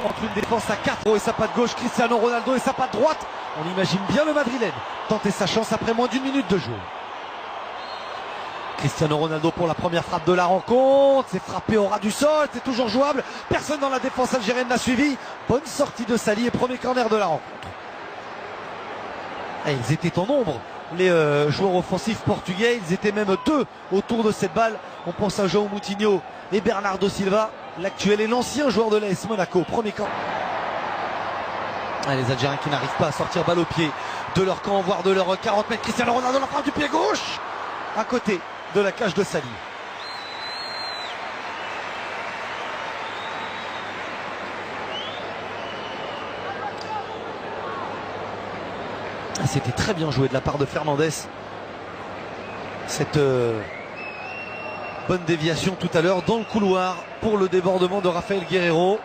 entre une défense à 4 et sa patte gauche, Cristiano Ronaldo et sa patte droite. On imagine bien le Madrilène tenter sa chance après moins d'une minute de jeu. Cristiano Ronaldo pour la première frappe de la rencontre, c'est frappé au ras du sol, c'est toujours jouable, personne dans la défense algérienne n'a suivi. Bonne sortie de Sali et premier corner de la rencontre. Et ils étaient en nombre, les joueurs offensifs portugais, ils étaient même 2 autour de cette balle. On pense à João Moutinho et Bernardo Silva, l'actuel et l'ancien joueur de l'AS Monaco, premier camp. Les Algériens qui n'arrivent pas à sortir balle au pied de leur camp, voire de leur 40 mètres. Cristiano Ronaldo, la frappe du pied gauche, à côté de la cage de Sali. C'était très bien joué de la part de Fernandez. Cette bonne déviation tout à l'heure dans le couloir pour le débordement de Rafael Guerreiro.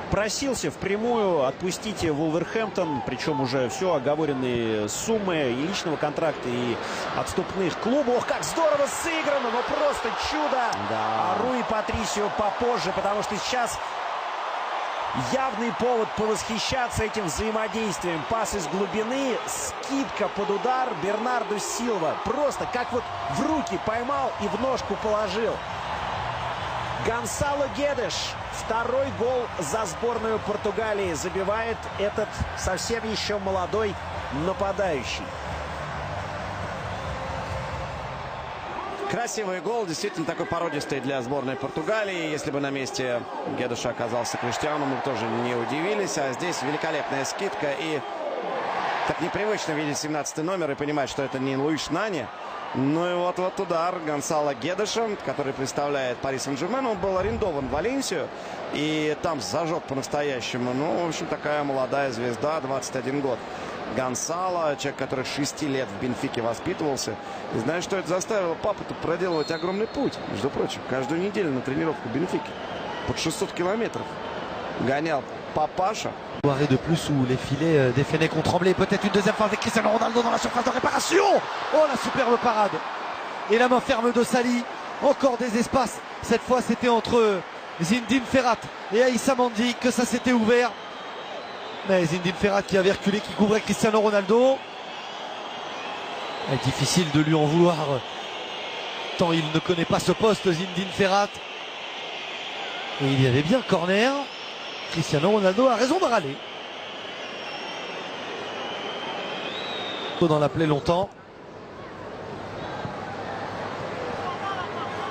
Просился впрямую отпустить Вулверхэмптон, причем уже все оговоренные суммы и личного контракта, и отступных клубов. Ох, как здорово сыграно, но просто чудо. Да. А Руи Патрисио попозже, потому что сейчас явный повод повосхищаться этим взаимодействием. Пас из глубины, скидка под удар, Бернарду Силва. Просто как вот в руки поймал и в ножку положил. Гонсало Гедеш. Второй гол за сборную Португалии забивает этот совсем еще молодой нападающий. Красивый гол, действительно такой породистый для сборной Португалии. Если бы на месте Гедеша оказался Криштиану, мы тоже не удивились. А здесь великолепная скидка. И так непривычно видеть 17-й номер и понимать, что это не Луиш Нани. Ну и вот удар Гонсало Гедеша, который представляет Пари Сен-Жермен. Он был арендован в Валенсию и там зажег по-настоящему. Ну, в общем, такая молодая звезда, 21 год. Гонсало, человек, который 6 лет в Бенфике воспитывался. И знаешь, что это заставило папу-то проделывать огромный путь? Между прочим, каждую неделю на тренировку в Бенфике. Под 600 километров гонял папаша. De plus où les filets des Fennecs ont tremblé. Peut-être une deuxième phase avec Cristiano Ronaldo dans la surface de réparation. Oh, la superbe parade. Et la main ferme de Sali. Encore des espaces. Cette fois, c'était entre Zinedine Ferrat et Aïssa Mandi que ça s'était ouvert. Mais Zinedine Ferrat qui avait reculé, qui couvrait Cristiano Ronaldo. Difficile de lui en vouloir tant il ne connaît pas ce poste, Zinedine Ferrat. Et il y avait bien corner. Cristiano Ronaldo a raison de râler. Dans la plaie longtemps.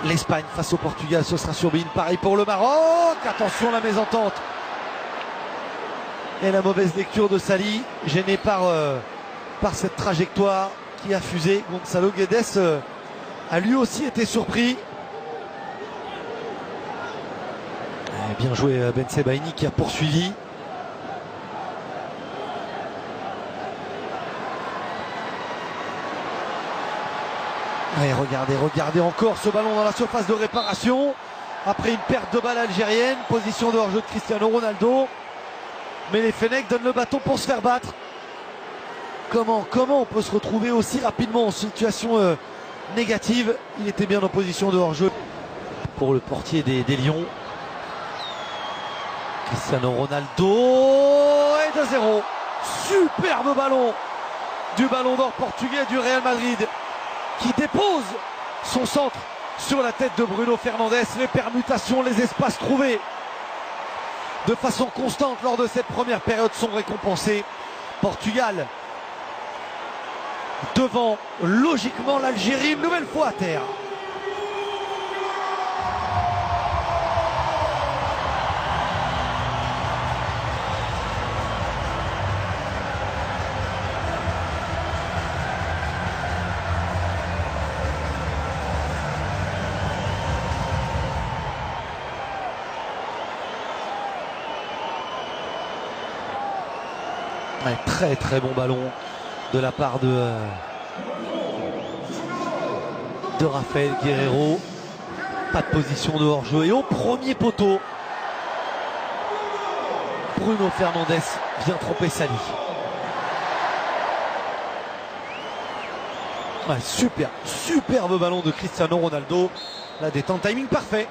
L'Espagne face au Portugal, ce sera sur Bein. Pareil pour le Maroc. Attention la mésentente. Et la mauvaise lecture de Sali, gêné par cette trajectoire qui a fusé. Gonçalo Guedes a lui aussi été surpris. Bien joué Ben Sebaini qui a poursuivi. Allez, regardez encore ce ballon dans la surface de réparation. Après une perte de balle algérienne, position de hors-jeu de Cristiano Ronaldo. Mais les Fennecs donnent le bâton pour se faire battre. Comment on peut se retrouver aussi rapidement en situation négative? Il était bien en position de hors-jeu pour le portier des Lions. Cristiano Ronaldo et 2-0. Superbe ballon du ballon d'or portugais du Real Madrid qui dépose son centre sur la tête de Bruno Fernandes. Les permutations, les espaces trouvés de façon constante lors de cette première période sont récompensés. Portugal devant logiquement l'Algérie une nouvelle fois à terre. Ouais, très bon ballon de la part de Rafael Guerreiro. Pas de position de hors-jeu et au premier poteau Bruno Fernandes vient tromper Sali. Ouais, superbe ballon de Cristiano Ronaldo. La détente, timing parfait.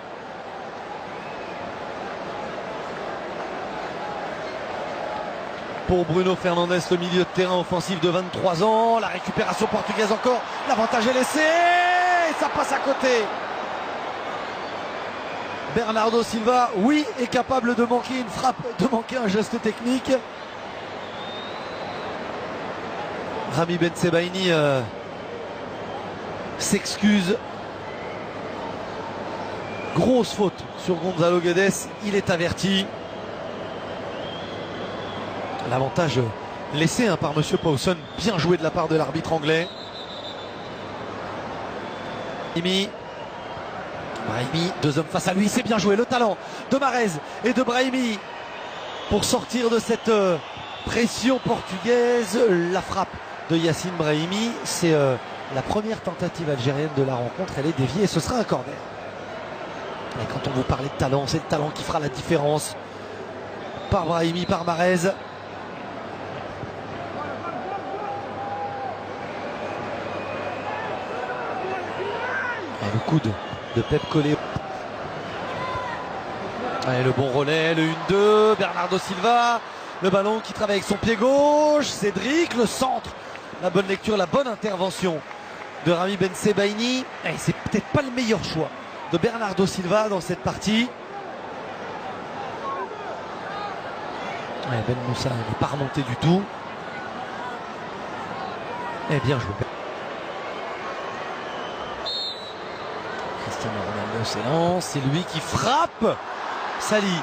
pour Bruno Fernandes, le milieu de terrain offensif de 23 ans. La récupération portugaise encore. L'avantage est laissé. Et ça passe à côté. Bernardo Silva, oui, est capable de manquer une frappe, de manquer un geste technique. Rami Bensebaini s'excuse. Grosse faute sur Gonzalo Guedes. Il est averti. L'avantage laissé par Monsieur Pawson. Bien joué de la part de l'arbitre anglais. Brahimi, deux hommes face à lui, c'est bien joué. Le talent de Mahrez et de Brahimi pour sortir de cette pression portugaise. La frappe de Yacine Brahimi, c'est la première tentative algérienne de la rencontre. Elle est déviée et ce sera un corner. Et quand on vous parlait de talent, c'est le talent qui fera la différence. Par Brahimi, par Mahrez. Et le coude de Pep Collé. Allez, le bon relais, le 1-2, Bernardo Silva, le ballon qui travaille avec son pied gauche, Cédric, le centre, la bonne lecture, la bonne intervention de Rami Bensebaini. C'est peut-être pas le meilleur choix de Bernardo Silva dans cette partie. Ben Moussa n'est pas remonté du tout. Et bien joué. Cristiano Ronaldo s'élance, c'est lui qui frappe. Sali.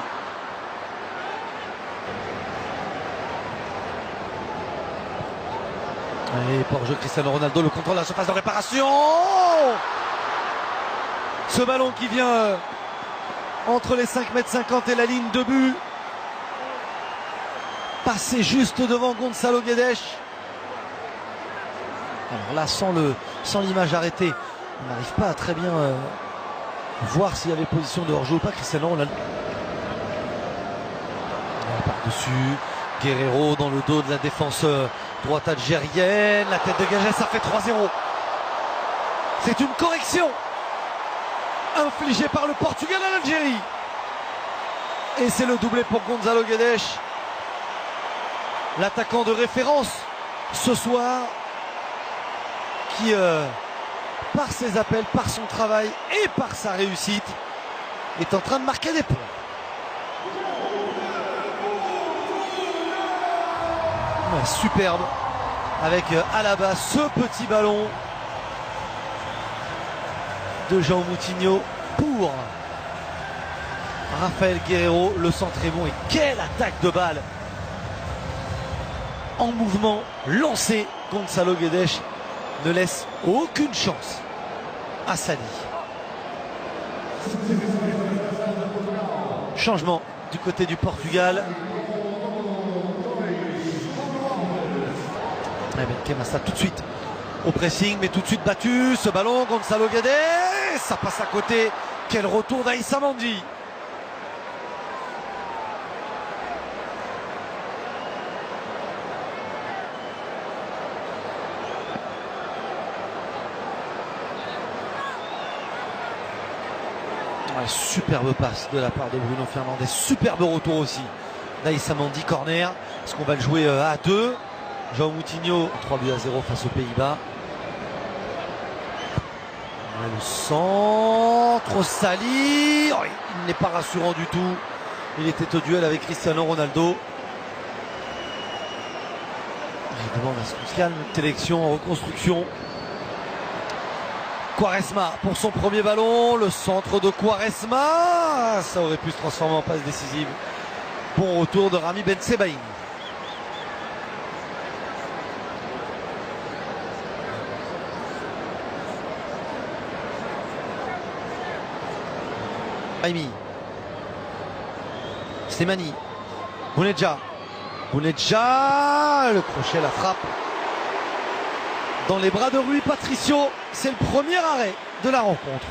Allez, pour jeu Cristiano Ronaldo, le contrôle de la surface de réparation. Ce ballon qui vient entre les 5,50 m et la ligne de but. Passé juste devant Gonzalo Guedes. Alors là, sans l'image arrêtée, on n'arrive pas à très bien voir s'il y avait position de hors-jeu ou pas. Cristiano Ronaldo. Par-dessus, Guerreiro dans le dos de la défense droite algérienne. La tête de Gagé, ça fait 3-0. C'est une correction infligée par le Portugal à l'Algérie. Et c'est le doublé pour Gonzalo Guedes. L'attaquant de référence ce soir qui, par ses appels, par son travail et par sa réussite, est en train de marquer des points. Ouais, superbe avec Alaba, ce petit ballon de João Moutinho pour Rafael Guerreiro. Le centre est bon et quelle attaque de balle en mouvement lancé. Gonzalo Guedes ne laisse aucune chance à Sali. Changement du côté du Portugal. Benkhemassa tout de suite au pressing, mais tout de suite battu. Ce ballon, Gonzalo Guedes, ça passe à côté. Quel retour d'Aïssa Mandi. Ouais, superbe passe de la part de Bruno Fernandes. Superbe retour aussi d'Aïssa Mandi. Corner. Est-ce qu'on va le jouer à 2? João Moutinho, 3-0 face aux Pays-Bas. Le centre, Sali. Oh, il n'est pas rassurant du tout. Il était au duel avec Cristiano Ronaldo. Il demande à ce qu'on se calme. Sélection en reconstruction. Quaresma pour son premier ballon. Le centre de Quaresma. Ça aurait pu se transformer en passe décisive. Bon retour de Rami Bensebaini. Brahimi, Slimani, Bounedjah, le crochet, la frappe dans les bras de Rui Patricio. C'est le premier arrêt de la rencontre.